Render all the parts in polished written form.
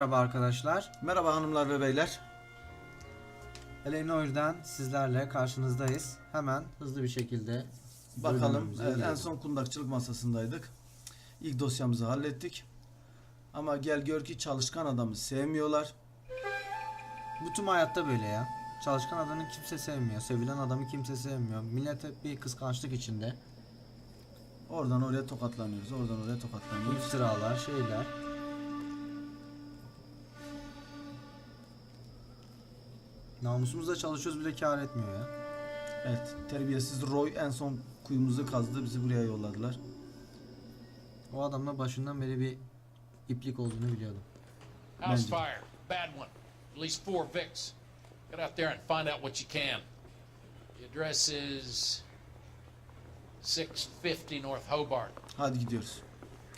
Merhaba arkadaşlar. Merhaba hanımlar ve beyler. L.A Noire'dan sizlerle karşınızdayız. Hemen hızlı bir şekilde Bakalım, evet, en son kundakçılık masasındaydık. İlk dosyamızı hallettik. Ama gel gör ki çalışkan adamı sevmiyorlar. Bütün hayatta böyle ya. Çalışkan adamı kimse sevmiyor. Sevilen adamı kimse sevmiyor. Millet hep bir kıskançlık içinde. Oradan oraya tokatlanıyoruz. Oradan oraya tokatlanıyoruz. İftiralar, şeyler. Namusumuzla çalışıyoruz, bile kâr etmiyor ya. Evet, terbiyesiz Roy en son kuyumuzu kazdı. Bizi buraya yolladılar. O adamla başından beri bir iplik olduğunu biliyordum. House fire, bad one. At least 4 Vicks. Get out there and find out what you can. The address is 650 North Hobart. Hadi gidiyoruz.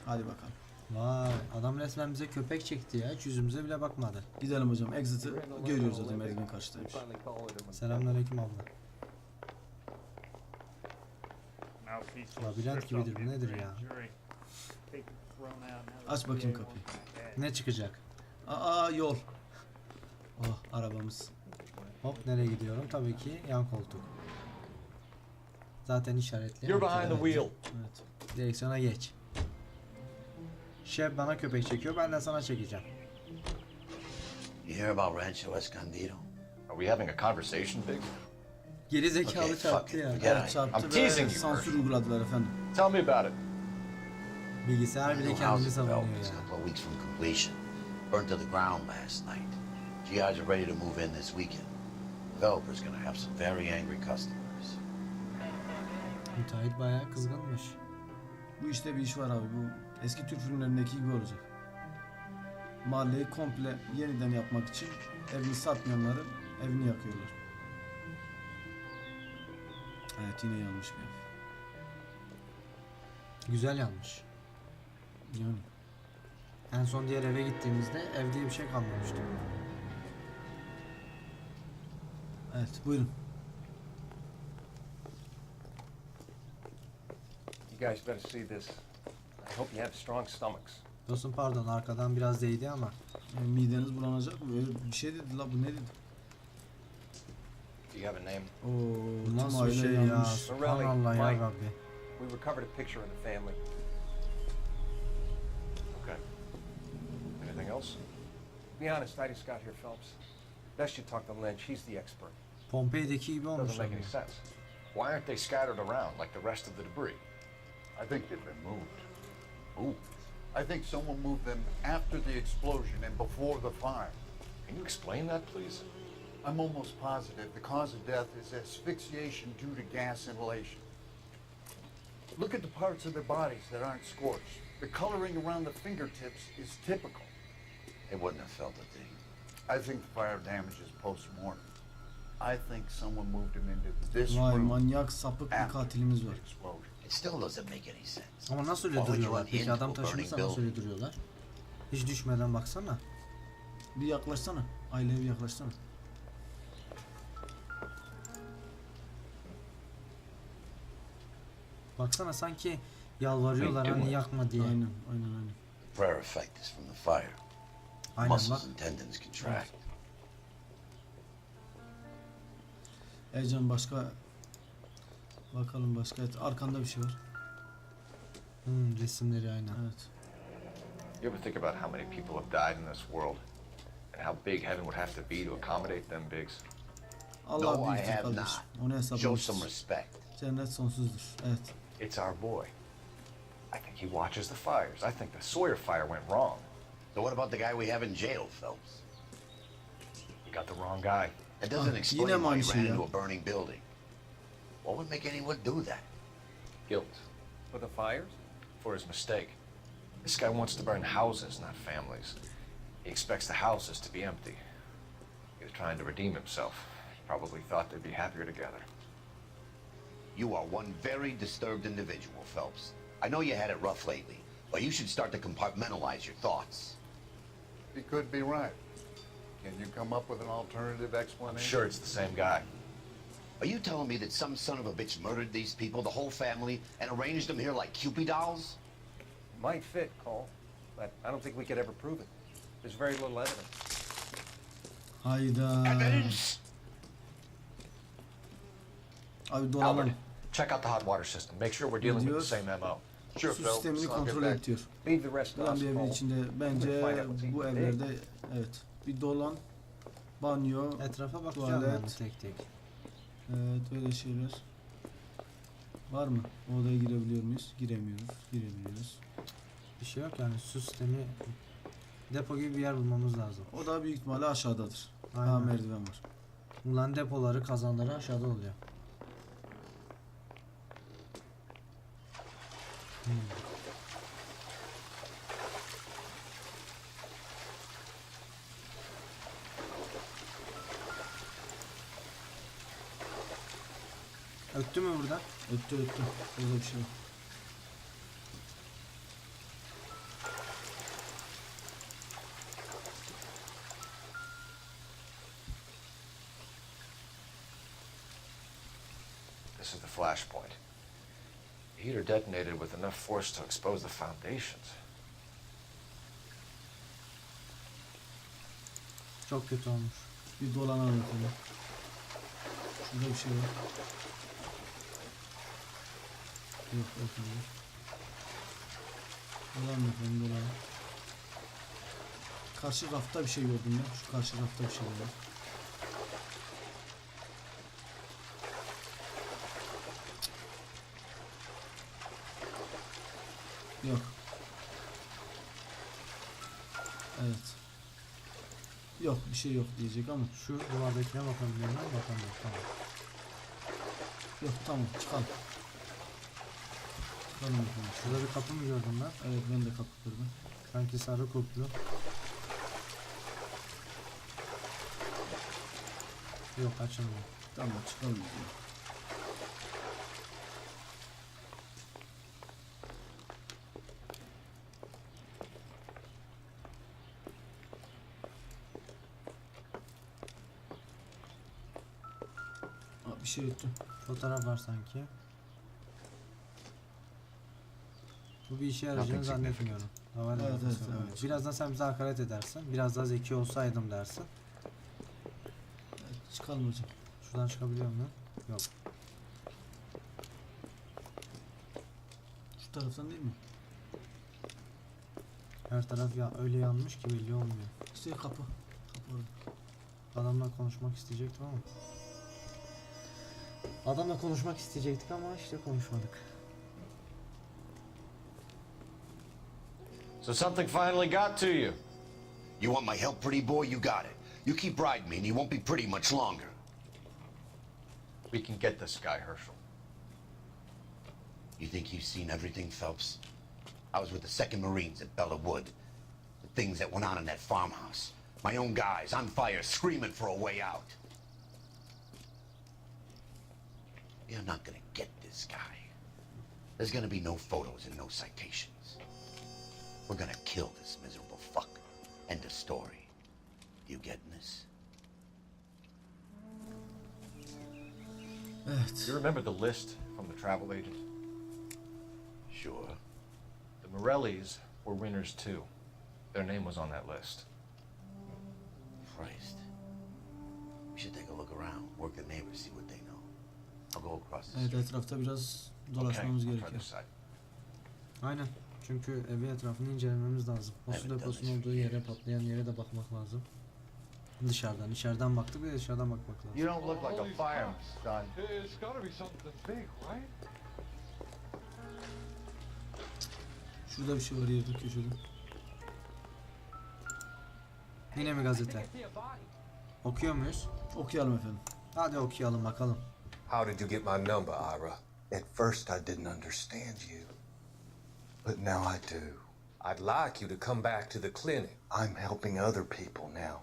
Hadi bakalım. Vay, adam resmen bize köpek çekti ya. Hiç yüzümüze bile bakmadı. Gidelim hocam. Exit'i görüyoruz zaten. Merdiven karşıdaymış. Selamünaleyküm abla. Labirent gibidir, bu nedir ya? Aç bakayım kapıyı. Ne çıkacak? Aa, yol. Oh, arabamız. Hop, nereye gidiyorum? Tabii ki yan koltuk. Zaten işaretli. You're behind the wheel. Evet. Direksiyona geç. Şef bana köpek çekiyor, ben de sana çekeceğim. You hear about Rancho Escondido? Are we having a conversation, Big? Geri zekalı Okay, fuck çarptı it. ya. Forget Evet, it. çarptı I'm ve teasing you, sansür uyguladılar efendim. Tell me about it. Bilgisayar bile New kendini house savunuyor development's a ya. couple of weeks from completion. Burnt to the ground last night. GIs are ready to move in this weekend. Developer's gonna have some very angry customers. Müteahhit bayağı kızgınmış. Bu işte bir iş var abi. Bu eski Türk filmlerindeki gibi olacak. Mahalleyi komple yeniden yapmak için evini satmayanların evini yakıyorlar. Evet, yine yanlış bir ev. Güzel yanmış. Yani. En son diğer eve gittiğimizde ev diye bir şey kalmamıştı. Evet, buyurun. You guys better see this. I hope you have strong stomachs. Dostum pardon, arkadan biraz değdi ama. Mideniz bulanacak mı? Öyle bir şey dedi la, bu ne dedi? Do you have a name? Oo, tüm Nasıl bir aile şey ya? yanmış. Subhanallah ya Mike. Rabbi. We recovered a picture of the family. Okay. Anything else? Be honest, I just got here, Phelps. Best you talk to Lynch. He's the expert. Pompei'deki gibi olmuş Doesn't make abi. any sense. Why aren't they scattered around like the rest of the debris? I think they've been moved. Ooh. I think someone moved them after the explosion and before the fire. Can you explain that, please? I'm almost positive the cause of death is asphyxiation due to gas inhalation. Look at the parts of their bodies that aren't scorched. The coloring around the fingertips is typical. They wouldn't have felt a thing. I think the fire damage is post-mortem. I think someone moved them into this Vay, room manyak sapık bir after katilimiz the var. explosion. It still doesn't make any sense. Ama nasıl öyle Why would you duruyorlar? run Peki into adam a burning taşımışsa nasıl öyle building? duruyorlar? Hiç düşmeden baksana. Bir yaklaşsana. Aileye bir yaklaşsana. Baksana, sanki yalvarıyorlar Wait, hani yakma diye. Aynen, aynen, aynen. Prayer effect is from the fire. Aynen bak. Muscles and tendons contract. Ercan, başka bakalım başka. Evet, arkanda bir şey var. Resimleri aynen. Evet. You ever think about how many people have died in this world? And how big heaven would have to be to accommodate them, Biggs? Allah No, I büyüktür have kardeşim. not. Onu Show hesaplamışız. some respect. Cennet sonsuzdur. Evet. It's our boy. I think he watches the fires. I think the Sawyer fire went wrong. So what about the guy we have in jail, Phelps? You got the wrong guy. It doesn't Ah, explain yine mi why he aynı şey ran ya? into a burning building. What would make anyone do that? Guilt. For the fires? For his mistake. This guy wants to burn houses, not families. He expects the houses to be empty. He was trying to redeem himself. Probably thought they'd be happier together. You are one very disturbed individual, Phelps. I know you had it rough lately, but you should start to compartmentalize your thoughts. He could be right. Can you come up with an alternative I'm explanation? sure it's the same guy. Are you telling me that some son of a bitch murdered these people, the whole family, and arranged them here like Cupid dolls? Might fit, Cole. But I don't think we could ever prove it. There's very little evidence. Hayda. Abi dolanalım. Albert, check out the hot water system. Make sure we're dealing with the same MO. Sure, Su Phil. sistemini I'll get kontrol back. et diyor. Leave the rest to Dolan us. bir evin Cole. içinde. Bence bu evlerde evet. Bir dolan. Banyo. Etrafa bakacağım Tuvalet. ben de tek tek. Evet öyle şeyler. Var mı? O odaya girebiliyor muyuz? Giremiyoruz. Girebiliyoruz. Bir şey yok yani, su sistemi, depo gibi bir yer bulmamız lazım. O da büyük ihtimalle aşağıdadır. Aynen. Daha merdiven var. Bunların depoları, kazanları aşağıda oluyor. Öttü mü burada? Öttü öttü. Orada bir şey yok. This is the flashpoint. The heater detonated with enough force to expose the foundations. Çok kötü olmuş. Bir dolanalım bakalım. Şurada bir şey var. Yok bakın. Dolan bakalım dolan. Karşı rafta bir şey gördüm ben. Şu karşı rafta bir şey var. Yok. Evet. Yok bir şey yok diyecek ama. Şu duvardakine bakabiliyor muyum? Bakamıyorum. Tamam. Yok tamam çıkalım. Çıkalım bakalım. Şurada bir kapı mı gördüm ben? Evet ben de kapı kırdım. Sanki sarı kulplu. Yok, açılmıyor. Tamam çıkalım. biz ya. Aa, bir şey öttü. Fotoğraf var sanki. Bu bir işe yarayacağını Nothing zannetmiyorum. Havale Evet, alakası evet, yok. evet. Birazdan sen bize hakaret edersin. Biraz daha zeki olsaydım dersin. Evet, çıkalım hocam. Şuradan çıkabiliyor muyum? Yok. Şu taraftan değil mi? Her taraf ya öyle yanmış ki belli olmuyor. İşte kapı. Kapı orada. Adamla konuşmak isteyecektim ama. Adamla konuşmak isteyecektik ama işte konuşmadık. So something finally got to you. You want my help, pretty boy? You got it. You keep riding me and you won't be pretty much longer. We can get this guy, Herschel. You think you've seen everything, Phelps? I was with the 2nd Marines at Bella Wood. The things that went on in that farmhouse. My own guys on fire, screaming for a way out. You're not gonna get this guy. There's gonna be no photos and no citations. We're gonna kill this miserable fuck. End of story. You getting this? Evet. You remember the list from the travel agent? Sure. The Morellis were winners too. Their name was on that list. Christ. We should take a look around, work the neighbors, see what they know. I'll go across the Evet street. etrafta biraz Okay, dolaşmamız I'll try gerekiyor. this side. Aynen. Çünkü evi etrafını incelememiz lazım. O su Evet, deposunun tabii. olduğu yere, patlayan yere de bakmak lazım. Dışarıdan. İçeriden baktık, bir de dışarıdan bakmak lazım. You don't look like a fireman, son. It's gotta be something big, right? Şurada bir şey var yerde köşede. Yine mi gazete? Okuyor muyuz? Okuyalım efendim. Hadi okuyalım bakalım. How did you get my number, Ira? At first, I didn't understand you. But now I do. I'd like you to come back to the clinic. I'm helping other people now.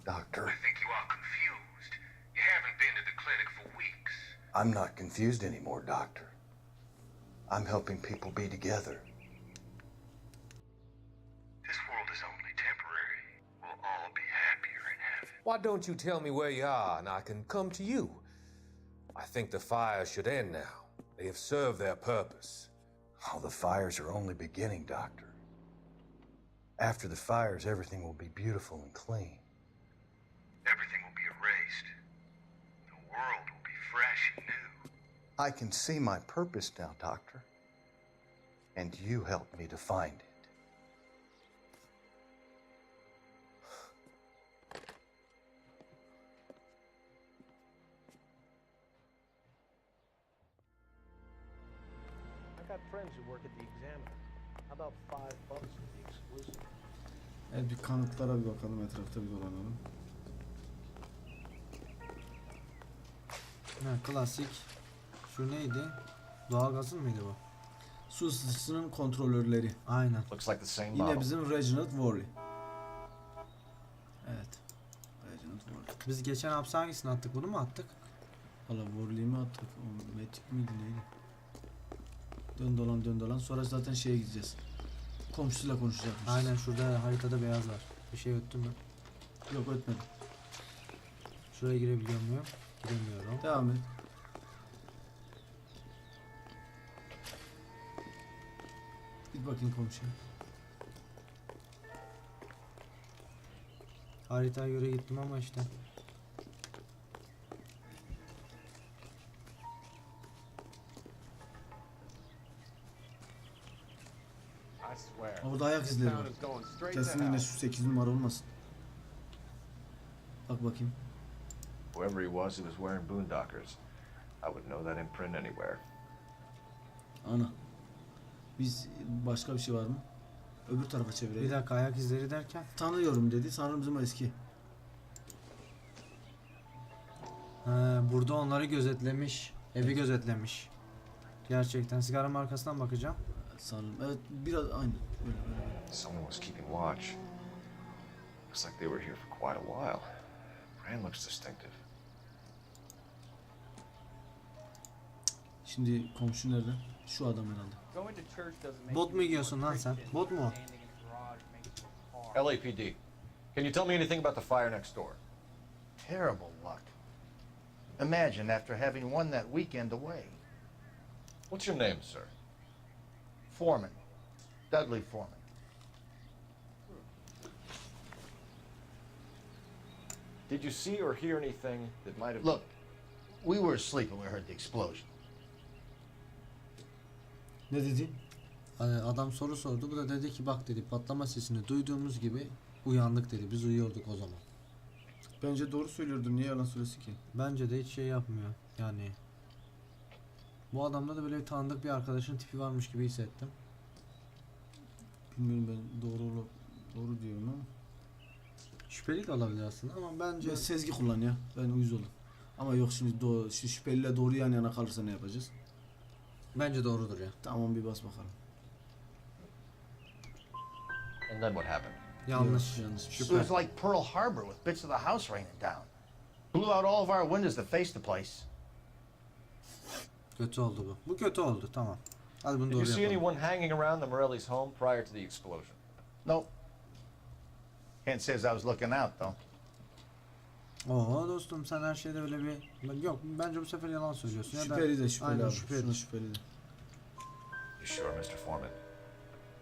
Doctor, I think you are confused. You haven't been to the clinic for weeks. I'm not confused anymore, Doctor. I'm helping people be together. This world is only temporary. We'll all be happier in heaven. Why don't you tell me where you are and I can come to you? I think the fire should end now. They have served their purpose. Oh, the fires are only beginning, Doctor. After the fires, everything will be beautiful and clean. Everything will be erased. The world will be fresh and new. I can see my purpose now, Doctor. And you helped me to find it. I got friends who work at the Examiner. How about $5 for the exclusive? Evet, bir kanıtlara bir bakalım, etrafta bir dolanalım. Ha, klasik. Şu neydi? Doğalgazın mıydı bu? Su ısıtıcısının kontrolörleri. Aynen. Looks like the same Yine model. bizim Reginald Worley. Evet. Reginald Worley. Biz geçen hapse hangisini attık? Bunu mu attık? Valla Worley'i mi attık? O Matic miydi neydi? Dön dolan dön dolan. Sonra zaten şeye gideceğiz. Komşusuyla konuşacakmış. Aynen, şurada haritada beyaz var. Bir şey öttü mü? Yok, ötmedim. Şuraya girebiliyor muyum? Giremiyorum. Devam et. Git bakayım komşuya. Haritaya göre gittim ama işte. I swear. Orada ayak izleri var. Town is going straight to Kesin yine hell. şu 8 numara olmasın. Bak bakayım. Whoever he was wearing boondockers. I would know that imprint anywhere. Ana. Biz başka bir şey var mı? Öbür tarafa Bir çevirelim. dakika, ayak izleri derken? Tanıyorum dedi. Sanırım bizim o eski. Burada onları gözetlemiş. Evi gözetlemiş. Gerçekten. Sigara markasından bakacağım. Sanırım. Evet, biraz aynı. Böyle, böyle. Someone was keeping watch. Looks like they were here for quite a while. Brand looks distinctive. Şimdi komşu nerede? Şu adam herhalde. Bot mu giyiyorsun lan sen? Bot mu? LAPD. Can you tell me anything about the fire next door? Terrible luck. Imagine after having won that weekend away. What's your name, sir? Foreman. Dudley Foreman. Did you see or hear anything that might have... Look, we were asleep when we heard the explosion. Ne dedi? Adam soru sordu. Bu da dedi ki bak dedi, patlama sesini duyduğumuz gibi uyandık dedi. Biz uyuyorduk o zaman. Bence doğru söylüyordur. Niye yalan söylesin ki? Bence de hiç şey yapmıyor. Yani bu adamda da böyle bir tanıdık bir arkadaşın tipi varmış gibi hissettim. Bilmiyorum, ben doğru diyorum ama. Şüpheli de olabilir aslında ama bence Ben sezgi kullan ya. Ben uyuz oldum. Ama yok, şimdi şu şüpheliyle doğru yan yana kalırsa ne yapacağız? bence doğrudur ya. Tamam, bir bas bakalım. And then what happened? Yanlış. Yanlış. It Şüphe. was like Pearl Harbor with bits of the house raining down. Blew out all of our windows that face the place. Kötü oldu bu. Bu kötü oldu, tamam. Hadi bunu Did you doğru see yapalım. anyone hanging around the Morelli's home prior to the explosion? Nope. Kent says I was looking out, though. Oo dostum, sen her şeyde öyle bir... Yok, bence bu sefer yalan söylüyorsun. Şüpheli de şüpheli Aynen, abi. şüpheli. Şuna şüpheli de. You sure, Mr. Foreman?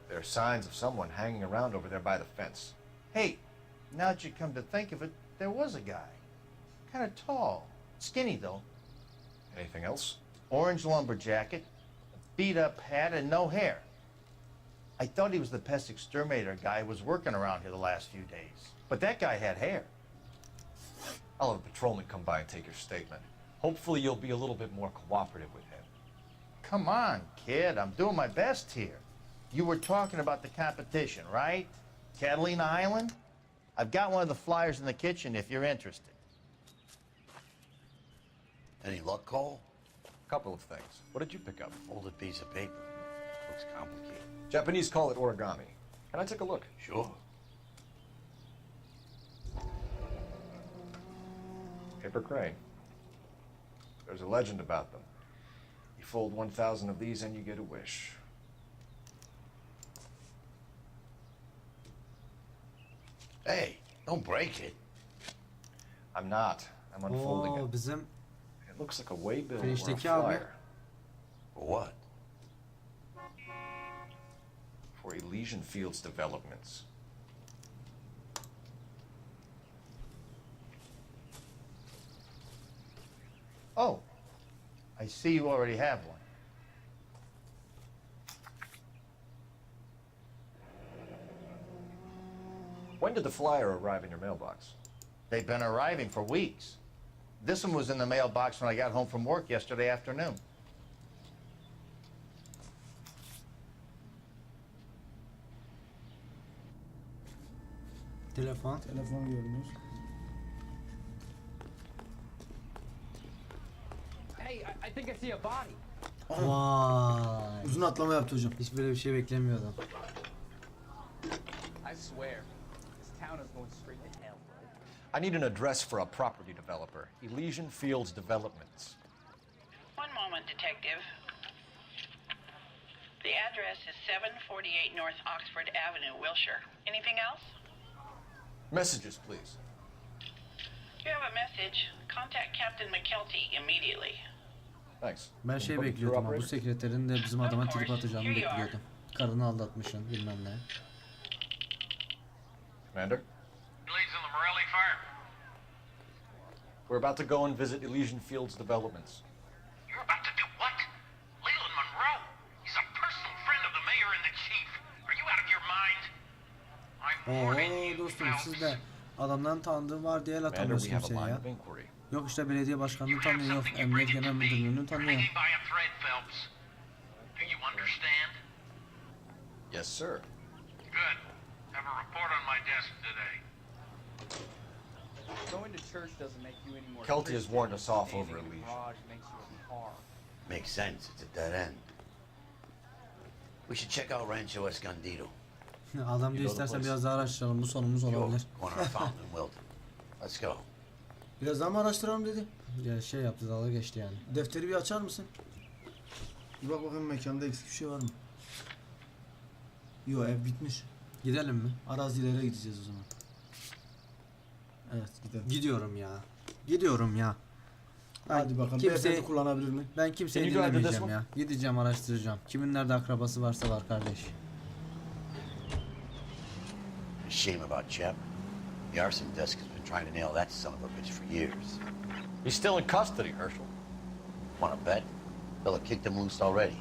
There are signs of someone hanging around over there by the fence. Hey, now that you come to think of it, there was a guy. Kind of tall. Skinny, though. Anything else? Orange lumber jacket, beat up hat, and no hair. I thought he was the pest exterminator guy who was working around here the last few days. But that guy had hair. I'll have a patrolman come by and take your statement. Hopefully you'll be a little bit more cooperative with him. Come on, kid. I'm doing my best here. You were talking about the competition, right? Catalina Island? I've got one of the flyers in the kitchen if you're interested. Any luck, Cole? Couple of things. What did you pick up? Folded piece of paper. Looks complicated. Japanese call it origami. Can I take a look? Sure. Paper crane. There's a legend about them. You fold 1,000 of these and you get a wish. Hey, don't break it. I'm not. I'm unfolding Oo it. bizim It looks like a waybill or a Finişteki abi. flyer For what? for Elysian Fields developments. Oh, I see you already have one. When did the flyer arrive in your mailbox? They've been arriving for weeks. This one was in the mailbox when I got home from work yesterday afternoon. Telefon. Telefon görünüyor. Hey, I think I see a body. Vay. Uzun atlama yaptı hocam. Hiç böyle bir şey beklemiyordum. I swear, this town is going straight to hell. I need an address for a property developer, Elysian Fields Developments. One moment, Detective. The address is 748 North Oxford Avenue, Wilshire. Anything else? Messages, please. You have a message. Contact Captain McKelty immediately. Thanks. Ben şey Put me through, bekliyordum ama bu operator. sekreterin de bizim adama trip atacağını bekliyordum. Karını aldatmışsın bilmem ne. Commander? Leads in the Morelli fire. We're about to go and visit Elysian Fields Developments. You're about to do what? Leland Monroe. He's a personal friend of the mayor and the chief. Are you out of your mind? I'm warning you, Dostum Phelps. siz de adamların tanıdığı var diye el Commander, atamıyoruz we have a kimseye line ya. of inquiry. Yok işte belediye başkanını You have tanıyor, something you're emniyet bringing genel to me. müdürlüğünü You're tanıyor. hanging by a thread, Phelps. Do you understand? Yes, sir. Good. Have a report on my desk today. Going to church doesn't make you any more Kelty has warned us off Christian. over Standing in the Elysian. garage makes you a car. Makes sense. It's a dead end. We should check out Rancho Escondido. Adam diyor istersen biraz daha araştıralım bu sonumuz Sure. olabilir. Corner of Fountain and Wilton. Let's go. Biraz daha mı araştıralım dedi. Ya şey yaptı dalga geçti yani. Defteri bir açar mısın? Bir bak bakayım mekanda eksik bir şey var mı? Yo, ev bitmiş. Gidelim mi? Arazilere gideceğiz o zaman. Evet, gidelim. Gidiyorum ya. Gidiyorum ya. Ben Hadi bakalım. kimseyi- Beyefendi kullanabilir mi? Ben kimseyi Can you drive to this dinlemeyeceğim one? ya. Gideceğim araştıracağım. Kimin nerede akrabası varsa var kardeş. A shame about Chap. The arson desk has been trying to nail that son of a bitch for years. He's still in custody, Herschel. Want to bet? Fella kicked him loose already.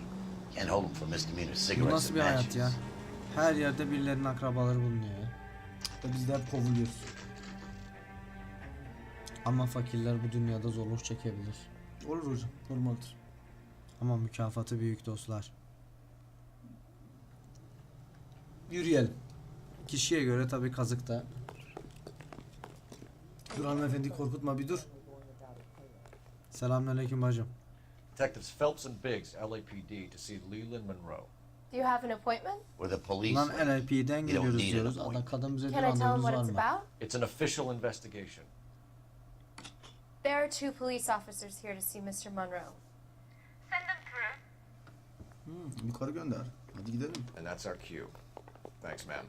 Can't hold him for misdemeanor Bu cigarettes nasıl and bir hayat matches. ya? Her yerde birilerinin akrabaları bulunuyor ya. İşte biz de hep kovuluyoruz. Ama fakirler bu dünyada zorluk çekebilir. Olur hocam, normaldir. Ama mükafatı büyük dostlar. Yürüyelim. Kişiye göre tabii kazık da. Dur hanımefendi, korkutma, bir dur. Selamünaleyküm bacım. Detectives Phelps and Biggs, LAPD, to see Leland Monroe. Do you have an appointment? We're the police. Lan LLP'den You don't geliyoruz need an diyoruz. Adam appointment. kadın bize bir Can I tell him randevunuz what var it's mı? about? It's an official investigation. There are two police officers here to see Mr. Monroe. Send them through. Yukarı gönder. Hadi gidelim. And that's our cue. Thanks, man.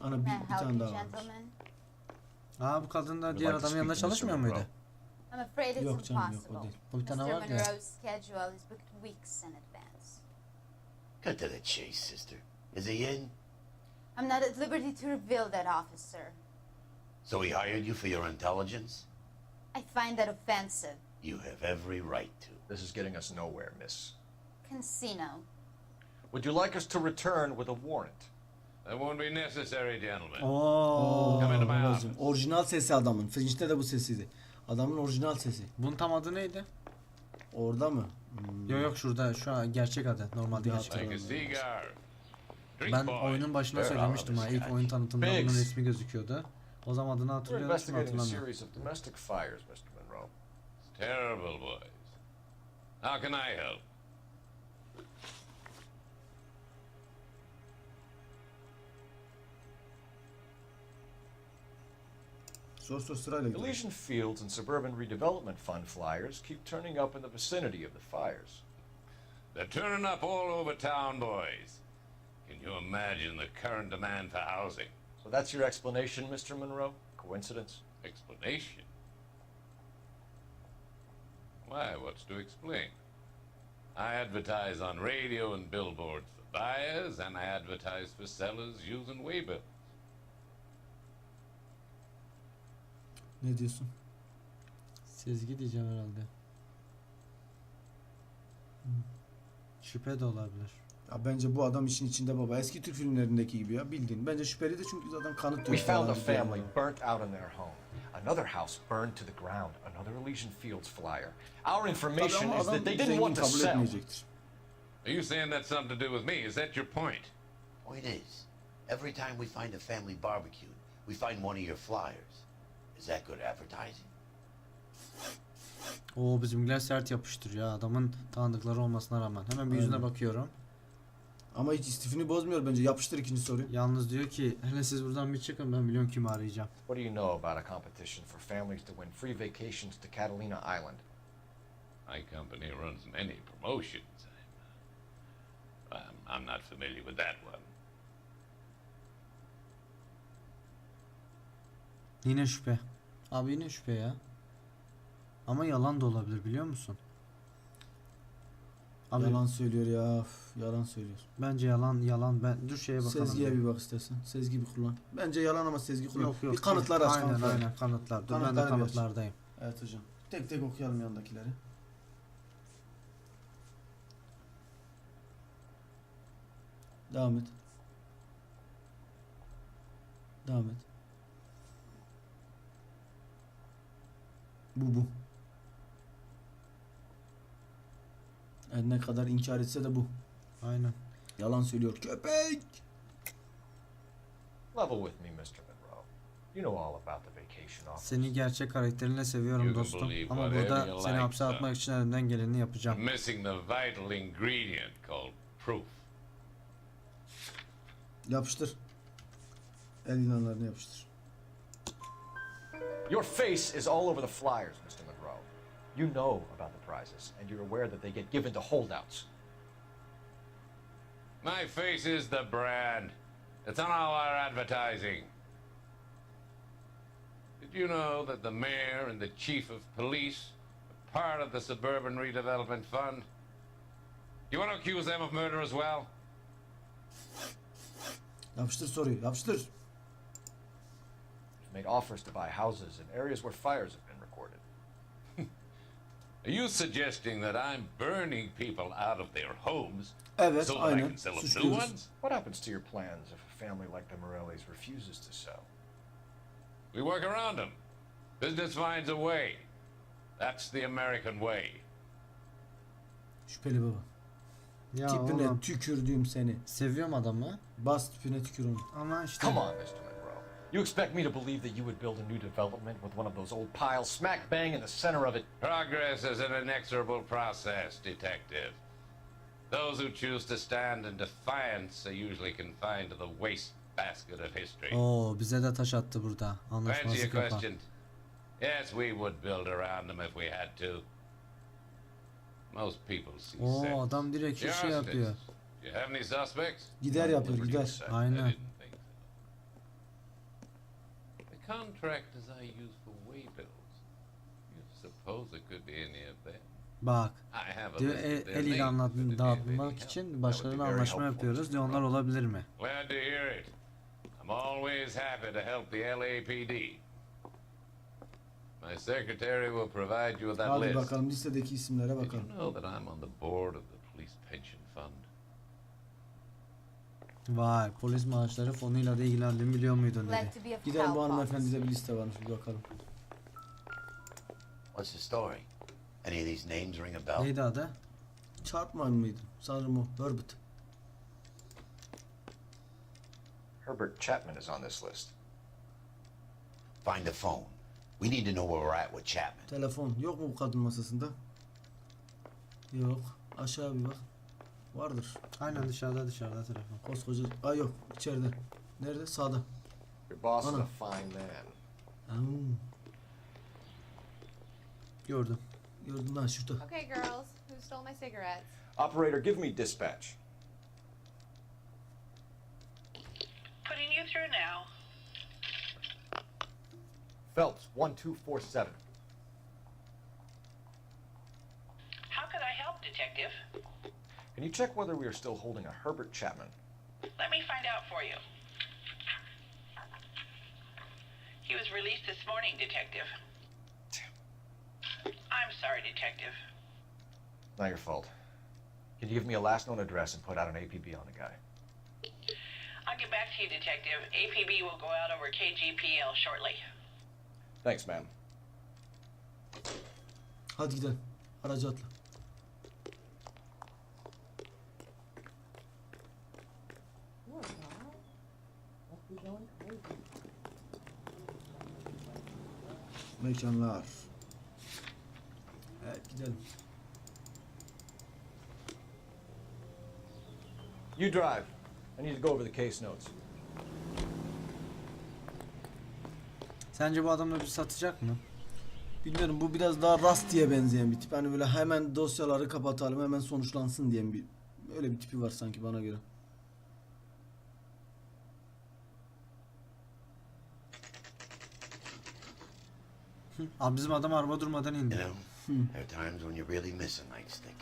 Ana May I bir help tane you, daha var. gentlemen? Aa bu kadın da We'd diğer like to adamın yanında speak to Mr. çalışmıyor Monroe. muydu? I'm afraid it's Yok canım, yok, o impossible. değil. O bir tane Mr. var ya. Monroe's schedule is booked weeks in advance. Cut to the chase, sister. Is he in? I'm not at liberty to reveal that, officer. So he hired you for your intelligence? I find that offensive. You have every right to. This is getting us nowhere, miss. Casino. Would you like us to return with a warrant? That won't be necessary, gentlemen. Oo. Come into my babacığım, office. orijinal sesi adamın. Finch'te de bu sesiydi. Adamın orijinal sesi. Bunun tam adı neydi? Orada mı? Yok şurada şu an gerçek adı. Normalde Bir gerçek adı. Like a cigar. Drink, Ben boy. oyunun başına Fair söylemiştim ha. İlk oyun tanıtımında bunun Biggs. resmi gözüküyordu. O zaman adını We're hatırlıyor musun investigating a hatırlamıyorum. series of domestic fires, Mr. Monroe. Terrible, boys. How can I help? Sor sırayla gidelim. Elysian Fields and Suburban Redevelopment Fund flyers keep turning up in the vicinity of the fires. They're turning up all over town, boys. Can you imagine the current demand for housing? So that's your explanation, Mr. Monroe? Coincidence? Explanation? Why, what's to explain? I advertise on radio and billboards for buyers, and I advertise for sellers using waybills. Ne diyorsun? Sezgi diyeceğim herhalde. Şüphe de olabilir. Ya bence bu adam işin içinde baba. Eski Türk filmlerindeki gibi ya, bildiğin. Bence şüpheli de çünkü adam kanıt We yok. found a falan diyor family adam. burnt out in their home. Another house burned to the ground. Another Elysian Fields flyer. Our Tabii information ama is that adam they didn't zengin want to kabul sell. etmeyecektir. Are you saying that's something to do with me? Is that your point? Point is, every time we find a family barbecue, we find one of your flyers. Is that good advertising? Oo, bizimkiler sert yapıştırıyor ya, adamın tanıdıkları olmasına rağmen. Hemen bir yüzüne Aynen. bakıyorum. Ama hiç istifini bozmuyor bence. Yapıştır ikinci soruyu. Yalnız diyor ki hele siz buradan bir çıkın, ben biliyorum kimi arayacağım. What do you know about a competition for families to win free vacations to Catalina Island? My company runs many promotions. I'm not familiar with that one. Yine şüphe. Abi yine şüphe ya. Ama yalan da olabilir, biliyor musun? Abi Yalan söylüyor ya. Üf, yalan söylüyor. bence yalan. Ben dur şeye bakalım. Sezgiye bir bak istersen. Sezgi bir kullan. Bence yalan ama sezgi kullan. Yok yok. Bir kanıtlar aç. Aynen kanıtlar. aynen kanıtlar. Dur ben de Kanıtları bir aç. kanıtlardayım. Evet hocam. Tek tek okuyalım yandakileri. Devam et. Devam et. Bu. Yani ne kadar inkar etse de bu. Aynen. Yalan söylüyor. Köpek! Level with me, Mr. Monroe. You know all about the vacation office. Seni gerçek karakterinle seviyorum You can dostum. believe Ama whatever burada you seni like, hapse sir. atmak için elimden geleni yapacağım. I'm missing the vital ingredient called proof. Yapıştır. El ilanlarını yapıştır. Your face is all over the flyers, Mr. Monroe. You know about the prizes, and you're aware that they get given to holdouts. My face is the brand. It's on all our advertising. Did you know that the mayor and the chief of police are part of the Suburban Redevelopment Fund? You want to accuse them of murder as well? Yapıştır soruyu. Yapıştır. You've made offers to buy houses in areas where fires have been recorded. Are you suggesting that I'm burning people out of their homes Evet, so that I aynen. can sell them new Suçluyoruz. ones? What happens to your plans if a family like the Morellis refuses to sell? We work around them. Business finds a way. That's the American way. Şüpheli baba. Ya Tipine oğlum, tükürdüğüm seni. seviyorum adamı Bas tipine tükür onu. ama işte Come on, Mr. Monroe. You expect me to believe that you would build a new development with one of those old piles smack bang in the center of it? Progress is an inexorable process, detective. Those who choose to stand in defiance are usually confined to the waste basket of history. Oo, bize de taş attı burada. To answer your Anlaşmazlık yapan. question, yes, we would build around them if we had to. Most people see Oo, sense. adam direkt The şey yapıyor. arsonists, do you have any suspects? Gider yapıyor Liberty gider. to say. I Aynen. didn't think so. The contractors I use for waybills. You suppose it could be any of them? Bak. I have a Diyor list of their el names, ilanlarını but it may be dağıtmak help. için başlarına very anlaşma helpful, yapıyoruz. Mr. Diyor onlar Monroe. olabilir mi? Glad to hear it. I'm always happy to help the LAPD. My secretary will provide you with that Hadi list. bakalım listedeki isimlere Did you bakalım. know that I'm on the board of the police pension fund? Vay, polis maaşları fonuyla da ilgilendiğimi biliyor muydun dedi. Like to be a Gidelim bu cowpox. hanımefendide bir liste varmış bir bakalım. What's the story? Any of these names ring a bell? Neydi adı? Çarpman mıydı? Sanırım o. Herbert. Herbert Chapman is on this list. Find the phone. We need to know where we're at with Chapman. Telefon. Yok mu bu kadın masasında? Yok. Aşağı bir bak. Vardır. Aynen dışarıda telefon. Koskoca. Ay yok. İçeride. Nerede? Sağda. Your boss is Ana. a fine man. Hmm. Gördüm. Gördün lan şurada. Okay, girls, who stole my cigarettes? Operator, give me dispatch. Putting you through now. Phelps, 1247. How could I help, Detective? Can you check whether we are still holding a Herbert Chapman? Let me find out for you. He was released this morning, Detective. I'm sorry, Detective. Not your fault. Can you give me a last known address and put out an APB on the guy? I'll get back to you, Detective. APB will go out over KGPL shortly. Thanks, ma'am. Hadi gidelim. Aracı atla. Mekanlar. Evet gidelim. You drive. I need to go over the case notes. Sence bu adam da bir satacak mı? Bilmiyorum, bu biraz daha Rusty'ye benzeyen bir tip. Hani böyle hemen dosyaları kapatalım, hemen sonuçlansın diyen bir öyle bir tipi var sanki bana göre. Abi bizim adam araba durmadan indi. You know, there are times when you really miss a nightstick.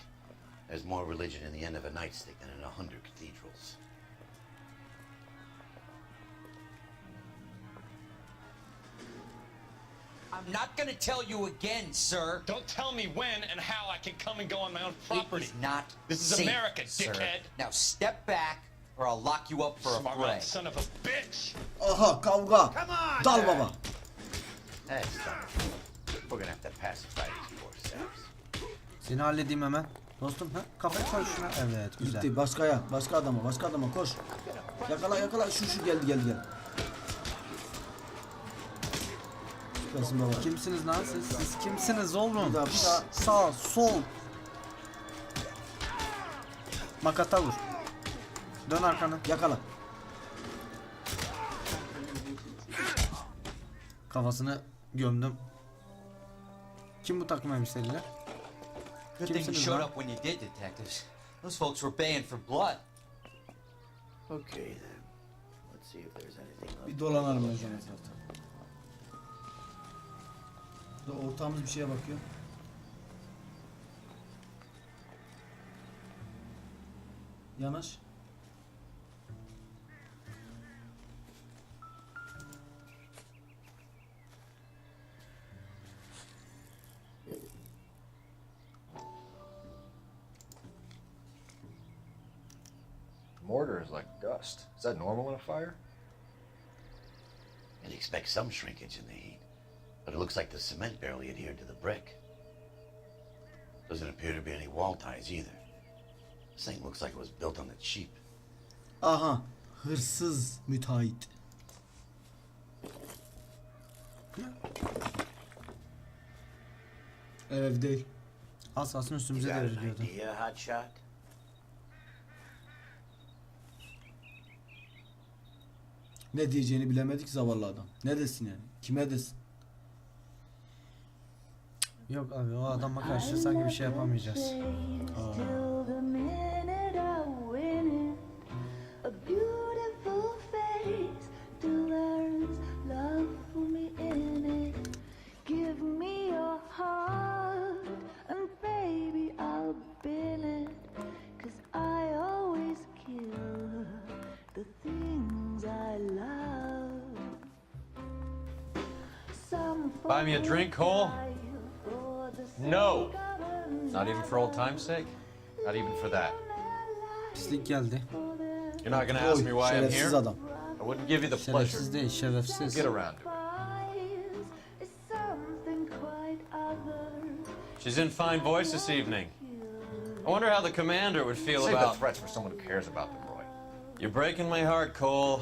There's more religion in the end of a nightstick than in 100 cathedrals. I'm not gonna tell you again, sir. Don't tell me when and how I can come and go on my own property. It is not This is safe, America, sir. dickhead. Now step back, or I'll lock you up for a Smart fray. mouth son of a bitch. Aha, kavga. Come on, Dal Dad. baba. That's fine. We're gonna have to pacify these poor saps. Seni halledeyim hemen. Dostum ha? Kafayı koy şuna. Evet güzel. Gitti başkaya, başka adama koş. Yakala şu geldi. Süpersin baba. Kimsiniz lan siz? Siz kimsiniz oğlum? Bir daha. Sağ, sol. Makata vur. Dön arkanı. Yakala. Kafasını gömdüm. Kim bu takım elbiseliler? Good thing you Kimsiniz showed lan? up when you did, detectives. Those folks were baying for blood. Okay then. Let's see if there's anything. Bir dolanalım o zaman zaten. Burada ortağımız bir şeye bakıyor. Yanaş. Mortar is like dust. Is that normal in a fire? You'd expect some shrinkage in the heat, but it looks like the cement barely adhered to the brick. Doesn't appear to be any wall ties either. This thing looks like it was built on the cheap. Aha, hırsız müteahhit. Ev değil. Asasın You üstümüze got an devriliyordu. idea, hotshot? Ne diyeceğini bilemedik zavallı adam. Ne desin yani? Kime desin? Yok abi o adama karşı sanki bir şey yapamayacağız. Buy me a drink, Cole? No. Not even for old time's sake? Not even for that. Pislik geldi. You're not gonna ask me why I'm Şerefsiz here? adam. I wouldn't give you the pleasure. Şerefsiz değil, şerefsiz. Get around to it. She's in fine voice this evening. I wonder how the commander would feel Save about... the threats for someone who cares about them, Roy. You're breaking my heart, Cole.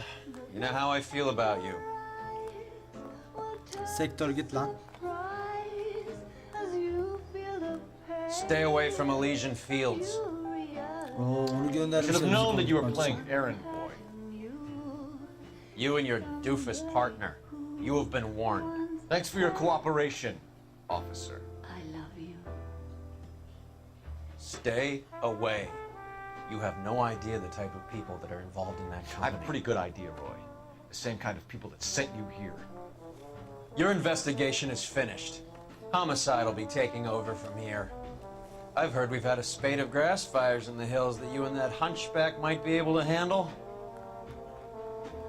You know how I feel about you. Sektör git lan. Stay away from Elysian Fields. Oo, onu göndermişler. Should have known that you were bizi playing konuşmak errand boy. You and your doofus partner. You have been warned. Thanks for your cooperation, officer. Stay away. You have no idea the type of people that are involved in that I company. have a pretty good idea, Roy. The same kind of people that sent you here. Your investigation is finished. Homicide will be taking over from here. I've heard we've had a spate of grass fires in the hills that you and that hunchback might be able to handle.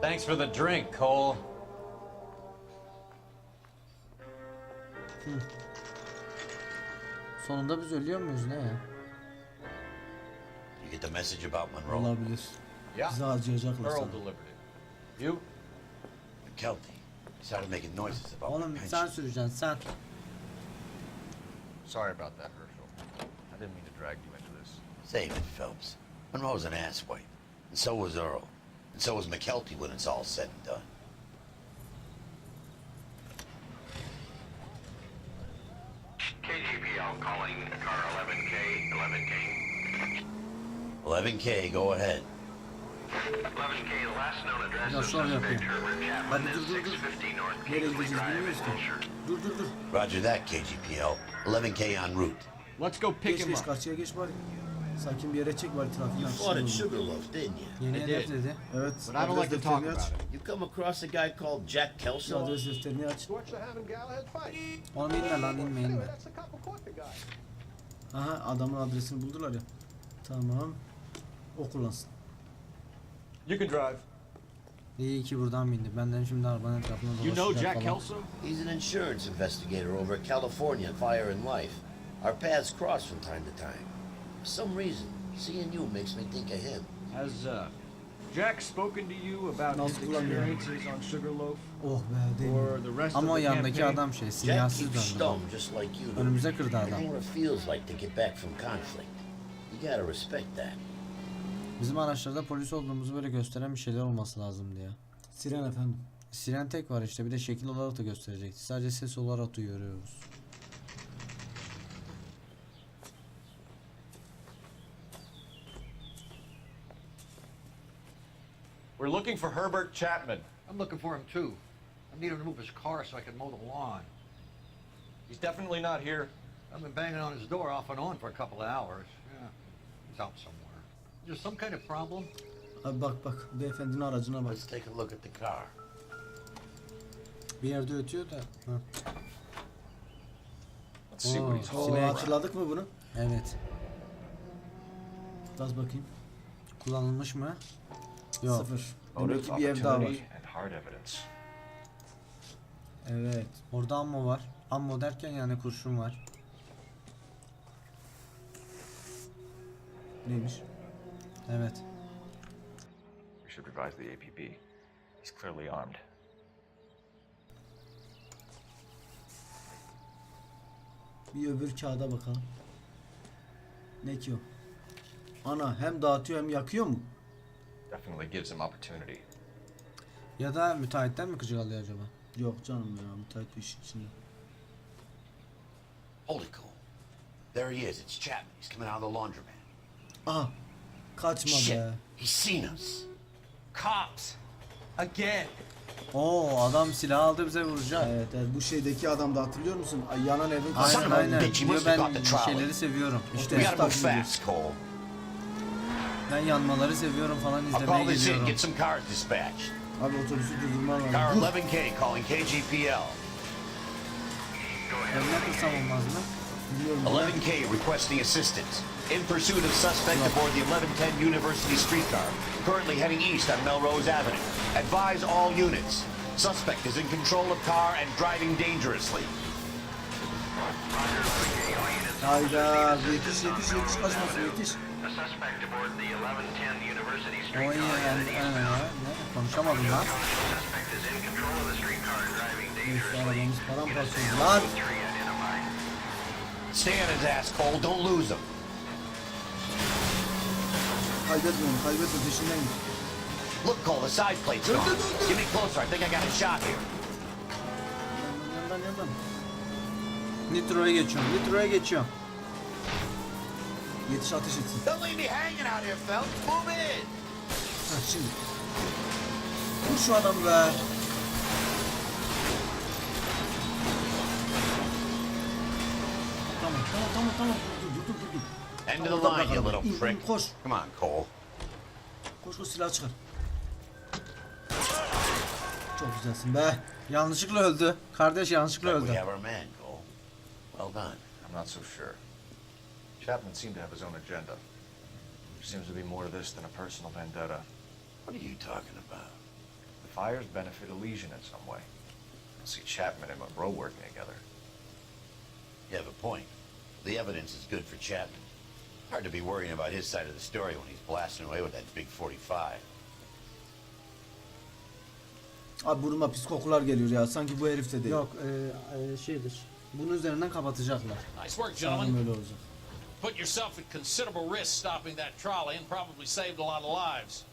Thanks for the drink, Cole. Sonunda biz ölüyor muyuz ne ya? You get the message about Monroe? Olabilir. Yeah. Bizi harcayacaklar Earl sana. delivered it. You? McKelty. He started making noises about Oğlum my sen pension. süreceksin sen. Sorry about that, Herschel. I didn't mean to drag you into this. Save it, Phelps. Monroe's an asswipe. And so was Earl. And so was McKelty when it's all said and done. KGPL calling car 11K, 11K. 11K, go ahead. 11K, the last known address Ya of şov yapıyor. suspect Herbert Chapman Hadi is dur dur dur. 650 North Nereye Kingsley gideceğiz Drive in bilmiyoruz ki. Wilshire. Dur dur dur. Roger that, KGPL. 11K en route. Let's go pick Geç him geç up. karşıya geç bari. Sakin bir yere çek bari trafiğin You fought at Sugarloaf, didn't you? Yeni I hedef did. dedi. Evet. But I don't like to talk about it. You come across a guy called Jack Şu Kelso? adres defterini aç. Torch to having Galahad fight. Oğlum inme lan inme inme. That's the cop who caught the guy. Aha adamın adresini buldular ya. Tamam. O kullansın. You can drive. İyi ki buradan bindi. Benden şimdi arabanın etrafında You know dolaşacak Jack falan. Kelso? He's an insurance investigator over at California Fire and Life. Our paths cross from time to time. For some reason, seeing you makes me think of him. Has Jack spoken to you about his Nasıl kullanıyor? experiences on Sugarloaf? Oh be değil Or mi? the rest Ama o of the yandaki campaign? adam şey Jack sinyalsiz keeps döndü. stoned just like you do. Önümüze kırdı I adam. know what it feels like to get back from conflict. You gotta respect that. Bizim araçlarda polis olduğumuzu böyle gösteren bir şeyler olması lazımdı ya. Siren efendim. Siren tek var işte bir de şekil olarak da gösterecekti. Sadece ses olarak duyuyoruz. We're looking for Herbert Chapman. I'm looking for him too. I need him to move his car so I can mow the lawn. He's definitely not here. I've been banging on his door off and on for a couple of hours. Yeah, he's out somewhere. Is there some kind of problem? Abi bak bak beyefendinin aracına bak. Let's take a look at the car. Bir yerde ötüyor da. Ha. Let's see what he's Oo, holding. hatırladık mı bunu? Evet. Bas bakayım. Kullanılmış mı? Yok. Sıfır. Demek Motive, ki bir ev daha var. opportunity, and hard evidence. Evet. Orada ammo var. Ammo derken yani kurşun var. Neymiş? Evet. We should revise the APB. He's clearly armed. Bir öbür kağıda bakalım. Ne ki o? Ana hem dağıtıyor hem yakıyor mu? Definitely gives him opportunity. Ya da müteahhitten mi gıcık alıyor acaba? Yok canım ya müteahhit bir işin içinde. Hold it, Cole. There he is. It's Chapman. He's coming out of the laundromat. Aha. Kaçma Shit. be. He's seen us. Cops. Again. Oo adam silah aldı bize vuracak. Evet, evet bu şeydeki adam da hatırlıyor musun? Ay, yanan evin Aynen, aynen. Diyor ben şeyleri seviyorum. İşte We gotta move takip fast, Cole. ben yanmaları seviyorum falan I'll izlemeye call this in. geliyorum. Get some cars dispatched. Abi otobüsü durdurman lazım. Car 11K calling KGPL. Evine kırsam olmaz mı? Biliyorum. 11K requesting assistance. In pursuit of suspect aboard the 1110 University streetcar. Currently heading east on Melrose Avenue. Advise all units. Suspect is in control of car and driving dangerously. Hayda yetiş kaçmasın yetiş. A suspect aboard the 1110 University O streetcar. iyi yani ne konuşamadım lan. Suspect is in control of the streetcar and driving Neyse dangerously. arabamız paramparça oldu lan. Stay on his ass, Cole. Don't lose him. Kaybetme onu kaybetme peşinden git. Look, Cole, the side plate's gone. Get me closer. I think I got a shot here. Yandan. Nitro'ya geçiyorum. Yetiş ateş etsin. Don't leave me hanging out here, Phelps. Move in. Ha şimdi. Vur şu adamı be. Tamam. Dur. End of the line, you little İn, prick. koş. Come on, Cole. Koş silah çıkar. Çok güzelsin be. Yanlışlıkla öldü. Kardeş yanlışlıkla Like we öldü. have our man, Cole. Well done. I'm not so sure. Chapman seemed to have his own agenda. There seems to be more to this than a personal vendetta. What are you talking about? The fires benefit Elysian in some way. I see Chapman and Monroe working together. You have a point. The evidence is good for Chapman. Hard to be worrying about his side of the story when he's blasting away with that big 45. Abi burnuma pis kokular geliyor ya. Sanki bu herif de değil. Yok şeydir. Bunun üzerinden kapatacaklar. Nice work, Sanırım gentlemen. öyle olacak. Put yourself at considerable risk stopping that trolley and probably saved a lot of lives.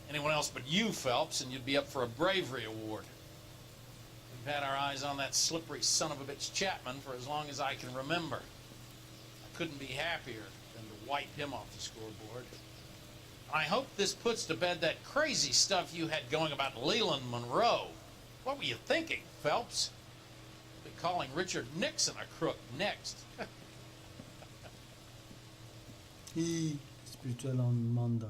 Anyone else but you, Phelps, and you'd be up for a bravery award. We've had our eyes on that slippery son of a bitch Chapman for as long as I can remember. I couldn't be happier than to wipe him off the scoreboard. I hope this puts to bed that crazy stuff you had going about Leland Monroe. What were you thinking, Phelps? Be calling Richard Nixon a crook next. Spiritüel anlamda.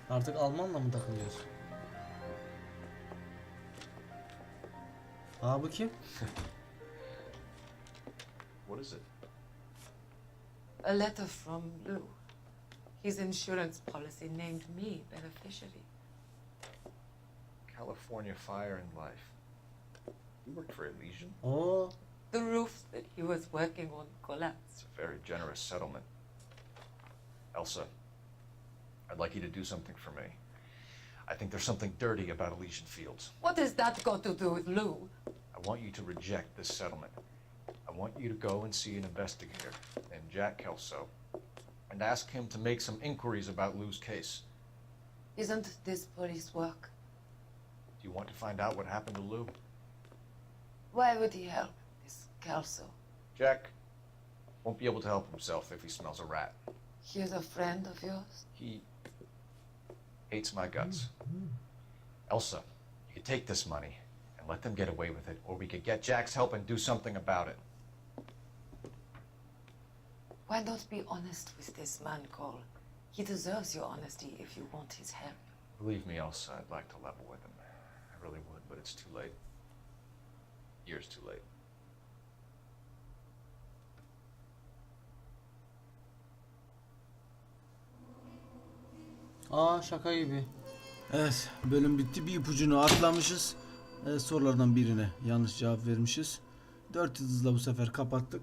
Artık Almanla mı takılıyorsun? Aa bu kim? What is it? A letter from Lou. His insurance policy named me beneficiary. California Fire and Life. You worked for Elysian? Oo. The roof that he was working on collapsed. It's a very generous settlement. Elsa, I'd like you to do something for me. I think there's something dirty about Elysian Fields. What has that got to do with Lou? I want you to reject this settlement. I want you to go and see an investigator named Jack Kelso and ask him to make some inquiries about Lou's case. Isn't this police work? Do you want to find out what happened to Lou? Why would he help this Kelso? Jack won't be able to help himself if he smells a rat. He is a friend of yours? He hates my guts. Elsa, you could take this money and let them get away with it, or we could get Jack's help and do something about it. Why not be honest with this man, Cole? He deserves your honesty if you want his help. Believe me, Elsa, I'd like to level with him. I really would, but it's too late. Years too late. Aa şaka gibi. Evet, bölüm bitti. Bir ipucunu atlamışız. Sorulardan birine yanlış cevap vermişiz. 4 yıldızla bu sefer kapattık.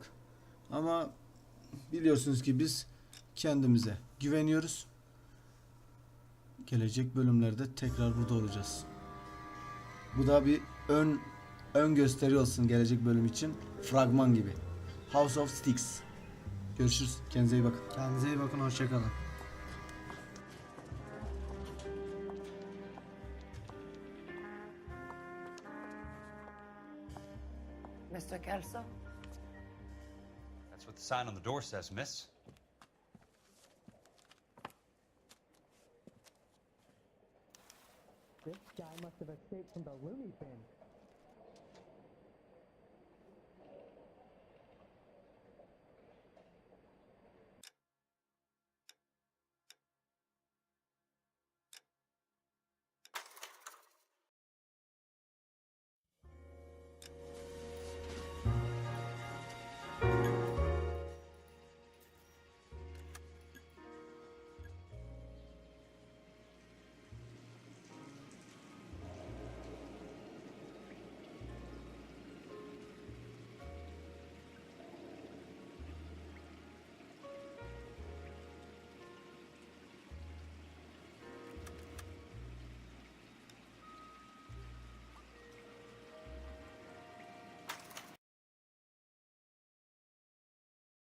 Ama biliyorsunuz ki biz kendimize güveniyoruz. Gelecek bölümlerde tekrar burada olacağız. Bu da bir ön gösteri olsun gelecek bölüm için. Fragman gibi. House of Sticks. Görüşürüz. Kendinize iyi bakın. Kendinize iyi bakın. Hoşçakalın. Mr. Kelso? That's what the sign on the door says, miss. This guy must have escaped from the loony bin.